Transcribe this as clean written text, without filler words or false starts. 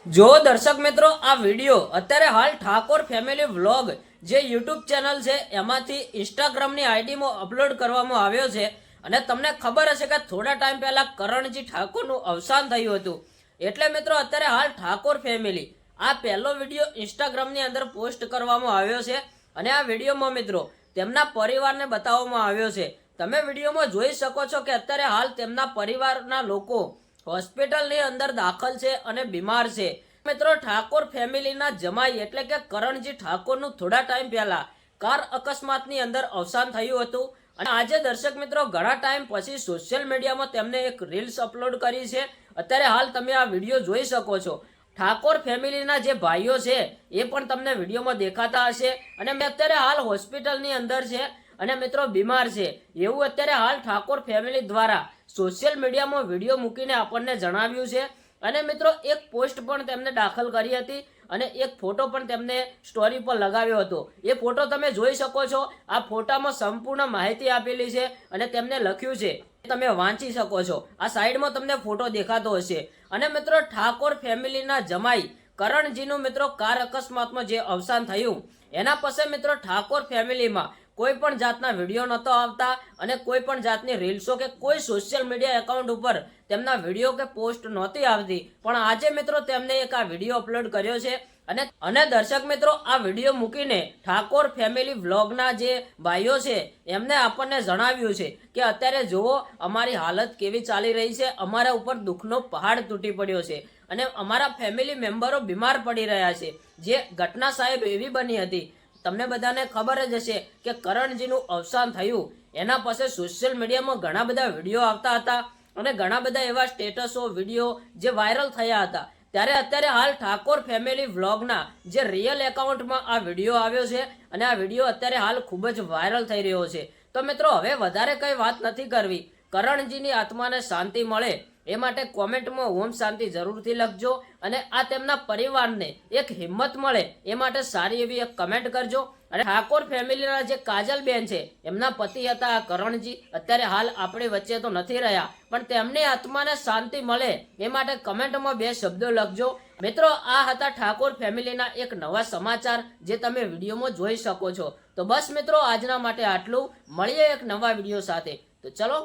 જો દર્શક મિત્રો આ વિડીયો અત્યારે હાલ ઠાકોર ફેમિલી વ્લોગ જે યુટ્યુબ ચેનલ છે એમાંથી ઇન્સ્ટાગ્રામની આઈડીમાં અપલોડ કરવામાં આવ્યો છે અને તમને ખબર હશે કે થોડા ટાઈમ પહેલા કરણજી ઠાકોરનું અવસાન થયું હતું એટલે મિત્રો અત્યારે હાલ ઠાકોર ફેમિલી આ પહેલો વિડીયો ઇન્સ્ટાગ્રામની અંદર પોસ્ટ કરવામાં આવ્યો છે અને આ વિડીયોમાં મિત્રો તેમના પરિવારને બતાવવામાં આવ્યો છે। તમે વિડીયોમાં જોઈ શકો છો કે અત્યારે હાલ તેમના પરિવારના લોકો હોસ્પિટલની અંદર દાખલ છે અને બીમાર છે। મિત્રો ઠાકોર ફેમિલીના જમાઈ એટલે કે કરણજી ઠાકોરનું થોડા ટાઈમ પહેલા કાર અકસ્માતની અંદર અવસાન થયું હતું અને આજે દર્શક મિત્રો ઘણા ટાઈમ પછી સોશિયલ મીડિયામાં તેમને એક રીલ્સ અપલોડ કરી છે। અત્યારે હાલ તમે આ વિડીયો જોઈ શકો છો। ઠાકોર ફેમિલીના જે ભાઈઓ છે એ પણ તમને વિડીયોમાં દેખાતા હશે અને મેં અત્યારે હાલ હોસ્પિટલની અંદર છે અને મિત્રો બીમાર છે એવું અત્યારે હાલ ઠાકોર ફેમિલી દ્વારા સોશિયલ મીડિયામાં વિડીયો મૂકીને આપણને જણાવ્યું છે અને મિત્રો એક પોસ્ટ પણ તેમને દાખલ કરી હતી અને એક ફોટો પણ તેમને સ્ટોરી પર લગાવ્યો હતો। એ ફોટો તમે જોઈ શકો છો। આ ફોટામાં સંપૂર્ણ માહિતી આપેલી છે અને તેમને લખ્યું છે, તમે વાંચી શકો છો। આ સાઈડમાં તમને ફોટો દેખાતો હશે અને મિત્રો ઠાકોર ફેમિલીના જમાઈ કરણજીનું મિત્રો કાર અકસ્માતમાં જે અવસાન થયું એના પછી મિત્રો ઠાકોર ફેમિલીમાં કોઈ પણ જાતના વિડીયો નહોતો આવતા અને કોઈ પણ જાતની રીલ્સો કે કોઈ સોશિયલ મીડિયા એકાઉન્ટ ઉપર તેમના વિડીયો કે પોસ્ટ નહોતી આવતી, પણ આજે મિત્રો તેમને એક આ વિડીયો અપલોડ કર્યો છે અને દર્શક મિત્રો આ વિડીયો મૂકીને ઠાકોર ફેમિલી વ્લોગના જે ભાઈઓ છે એમને આપણને જણાવ્યું છે કે અત્યારે જુઓ અમારી હાલત કેવી ચાલી રહી છે, અમારા ઉપર દુઃખનો પહાડ તૂટી પડ્યો છે અને અમારા ફેમિલી મેમ્બરો બીમાર પડી રહ્યા છે। જે ઘટના સાહેબ એવી બની હતી, તમને બધાને ખબર જ હશે કે કરણજીનું અવસાન થયું એના પછી સોશિયલ મીડિયામાં ઘણા બધા વિડીયો આવતા હતા અને ઘણા બધા એવા સ્ટેટસો વિડીયો જે વાયરલ થયા હતા। ત્યારે અત્યારે હાલ ઠાકોર ફેમિલી વ્લોગના જે રિયલ એકાઉન્ટમાં આ વિડીયો આવ્યો છે અને આ વિડીયો અત્યારે હાલ ખૂબ જ વાયરલ થઈ રહ્યો છે। તો મિત્રો હવે વધારે કંઈ વાત નથી કરવી, કરણજીની આત્માને શાંતિ મળે એ માટે કોમેન્ટમાં ઓમ શાંતિ જરૂરથી લખજો અને આ તેમના પરિવારને એક હિંમત મળે એ માટે સારી એવી એક કમેન્ટ કરજો। અને ઠાકોર ફેમિલીના જે કાજલબેન છે એમના પતિ હતા કરણજી, અત્યારે હાલ આપણી વચ્ચે તો નથી રહ્યા, પણ તેમની આત્માને શાંતિ મળે એ માટે કમેન્ટમાં 2 શબ્દો લખજો। મિત્રો આ હતા ઠાકોર ફેમિલીના એક નવા સમાચાર જે તમે વિડીયોમાં જોઈ શકો છો। તો બસ મિત્રો આજના માટે આટલું, મળીએ એક નવા વિડીયો સાથે। તો ચલો।